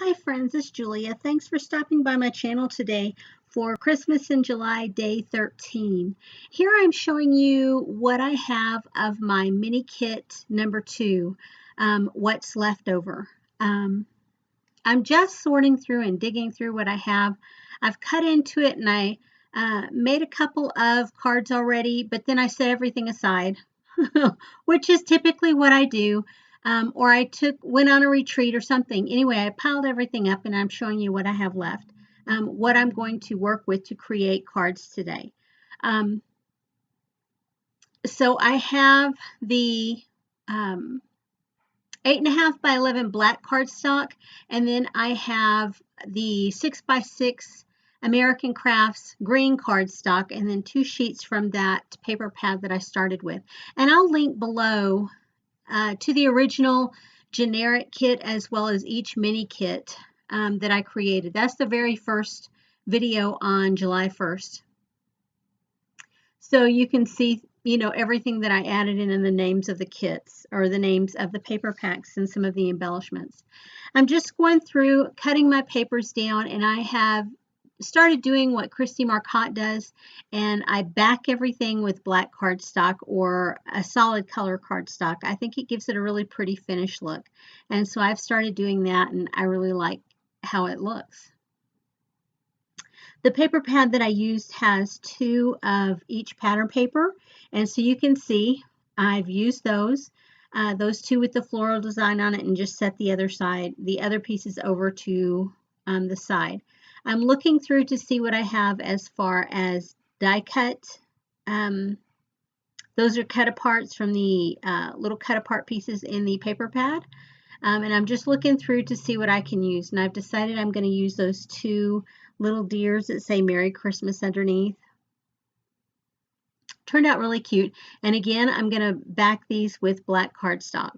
Hi friends, it's Julia. Thanks for stopping by my channel today for Christmas in July Day 13. Here I'm showing you what I have of my mini kit number 2, what's left over. I'm just sorting through and digging through what I have. I've cut into it and I made a couple of cards already, but then I set everything aside, which is typically what I do. Or I went on a retreat or something. Anyway, I piled everything up and I'm showing you what I have left, what I'm going to work with to create cards today. So I have the 8.5 by 11 black cardstock, and then I have the 6x6 American Crafts green cardstock, and then 2 sheets from that paper pad that I started with. And I'll link below to the original generic kit as well as each mini kit that I created. That's the very first video on July 1st. So you can see, everything that I added in and the names of the kits or the names of the paper packs and some of the embellishments. I'm just going through cutting my papers down, and I have started doing what Christy Marcotte does, and I back everything with black cardstock or a solid color cardstock. I think it gives it a really pretty finished look, and so I've started doing that, and I really like how it looks. The paper pad that I used has 2 of each pattern paper, and so you can see I've used those 2 with the floral design on it, and just set the other pieces over to the side. I'm looking through to see what I have as far as die cut. Those are cut aparts from the little cut apart pieces in the paper pad. And I'm just looking through to see what I can use. And I've decided I'm going to use those 2 little deers that say Merry Christmas underneath. Turned out really cute. And again, I'm going to back these with black cardstock.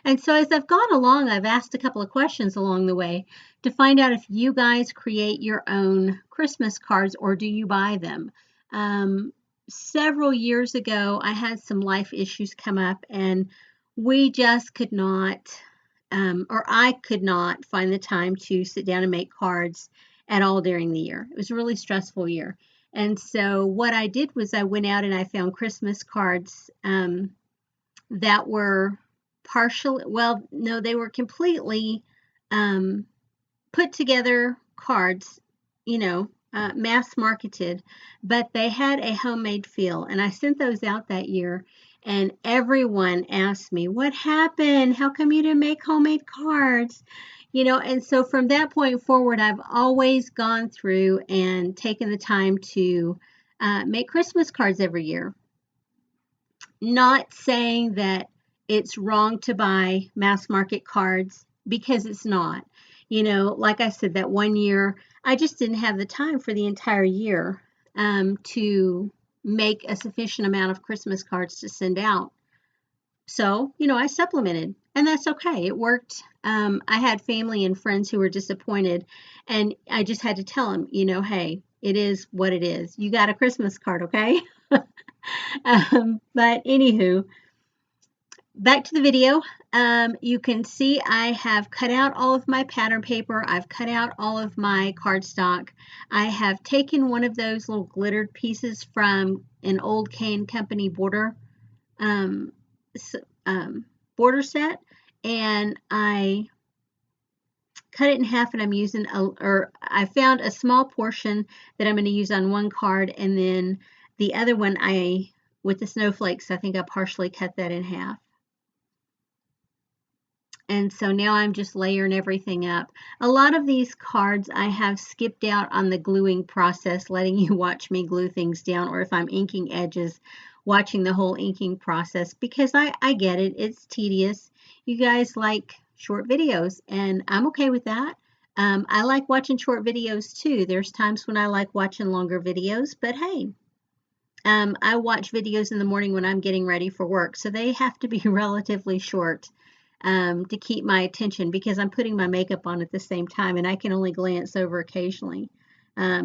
And so as I've gone along, I've asked a couple of questions along the way to find out if you guys create your own Christmas cards or do you buy them. Several years ago, I had some life issues come up, and we just could not, or I could not find the time to sit down and make cards at all during the year. It was a really stressful year. And so what I did was I went out and I found Christmas cards that were they were completely put together cards, mass marketed, but they had a homemade feel. And I sent those out that year, and everyone asked me, what happened? How come you didn't make homemade cards? And so from that point forward, I've always gone through and taken the time to make Christmas cards every year. Not saying that it's wrong to buy mass market cards, because it's not. Like I said, that one year, I just didn't have the time for the entire year to make a sufficient amount of Christmas cards to send out. So, I supplemented, and that's okay. It worked. I had family and friends who were disappointed, and I just had to tell them, hey, it is what it is. You got a Christmas card, okay? But anywho, back to the video. You can see I have cut out all of my pattern paper. I've cut out all of my cardstock. I have taken one of those little glittered pieces from an old K & Company border border set, and I cut it in half, and I'm using I found a small portion that I'm going to use on one card, and then the other one with the snowflakes, I think I partially cut that in half. And so now I'm just layering everything up. A lot of these cards I have skipped out on the gluing process, letting you watch me glue things down, or if I'm inking edges, watching the whole inking process, because I get it. It's tedious. You guys like short videos, and I'm okay with that. I like watching short videos too. There's times when I like watching longer videos, but hey, I watch videos in the morning when I'm getting ready for work, so they have to be relatively short to keep my attention, because I'm putting my makeup on at the same time, and I can only glance over occasionally.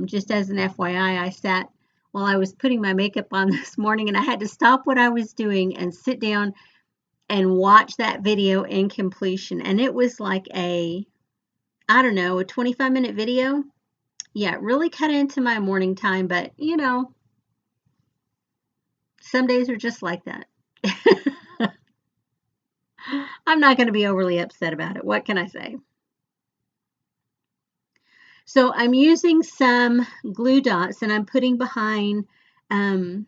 Just as an FYI, I sat while I was putting my makeup on this morning, and I had to stop what I was doing and sit down and watch that video in completion. And it was like I don't know, a 25-minute video. Yeah, it really cut into my morning time, but you know, some days are just like that. I'm not going to be overly upset about it. What can I say? So I'm using some glue dots and I'm putting behind um,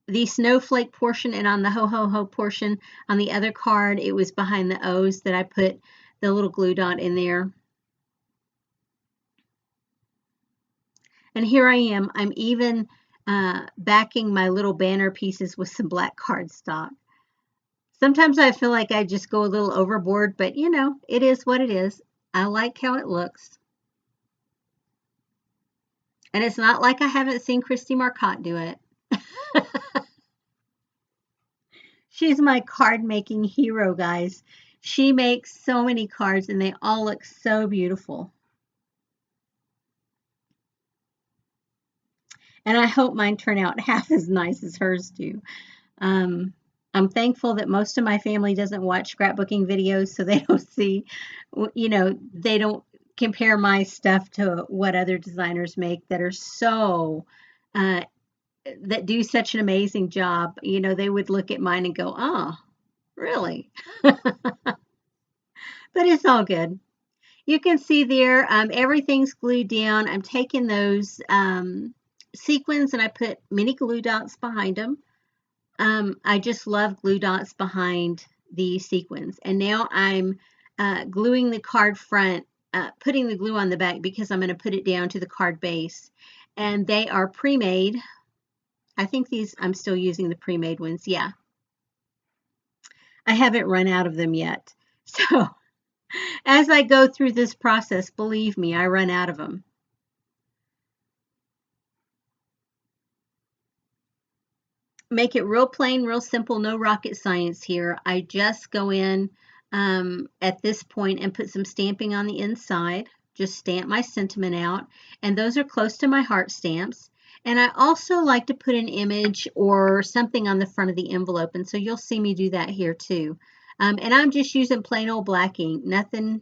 the snowflake portion, and on the ho ho ho portion on the other card, it was behind the O's that I put the little glue dot in there. And here I am. I'm even backing my little banner pieces with some black cardstock. Sometimes I feel like I just go a little overboard, but you know, it is what it is. I like how it looks. And it's not like I haven't seen Christy Marcotte do it. She's my card making hero, guys. She makes so many cards and they all look so beautiful. And I hope mine turn out half as nice as hers do. I'm thankful that most of my family doesn't watch scrapbooking videos, so they don't see, you know, they don't compare my stuff to what other designers make that are so, uh, that do such an amazing job. You know, they would look at mine and go, oh, really? But it's all good. You can see there, everything's glued down. I'm taking those sequins and I put mini glue dots behind them. I just love glue dots behind the sequins. And now I'm gluing the card front, putting the glue on the back because I'm going to put it down to the card base. And they are pre-made. I think these, I'm still using the pre-made ones. Yeah. I haven't run out of them yet. So as I go through this process, believe me, I run out of them. Make it real plain, real simple, no rocket science here. I just go in at this point and put some stamping on the inside. Just stamp my sentiment out. And those are close to my heart stamps. And I also like to put an image or something on the front of the envelope. And so you'll see me do that here too. And I'm just using plain old black ink. Nothing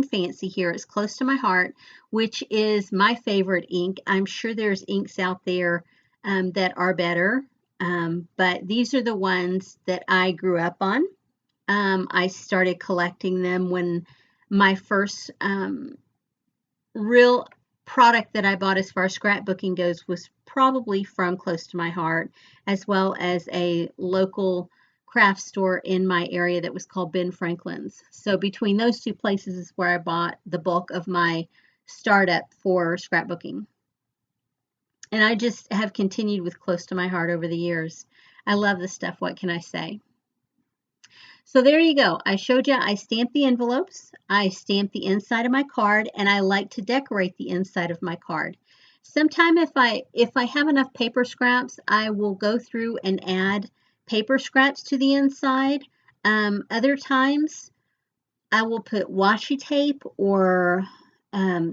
fancy here. It's close to my heart, which is my favorite ink. I'm sure there's inks out there that are better. But these are the ones that I grew up on. I started collecting them when my first real product that I bought as far as scrapbooking goes was probably from Close to My Heart, as well as a local craft store in my area that was called Ben Franklin's. So between those two places is where I bought the bulk of my startup for scrapbooking. And I just have continued with Close to My Heart over the years. I love this stuff. What can I say? So there you go. I showed you I stamped the envelopes, I stamped the inside of my card, and I like to decorate the inside of my card. Sometime if I have enough paper scraps, I will go through and add paper scraps to the inside. Other times I will put washi tape or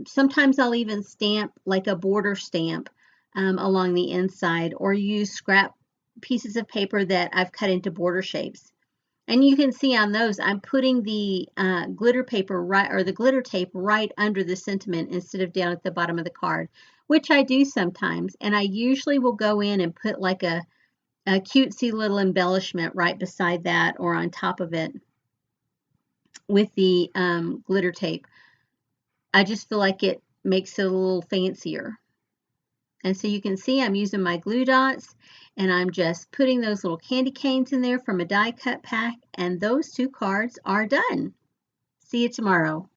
sometimes I'll even stamp like a border stamp along the inside or use scrap pieces of paper that I've cut into border shapes. And you can see on those, I'm putting the glitter paper right, or the glitter tape right under the sentiment instead of down at the bottom of the card, which I do sometimes. And I usually will go in and put like a cutesy little embellishment right beside that or on top of it with the glitter tape. I just feel like it makes it a little fancier. And so you can see I'm using my glue dots and I'm just putting those little candy canes in there from a die cut pack, and those two cards are done. See you tomorrow.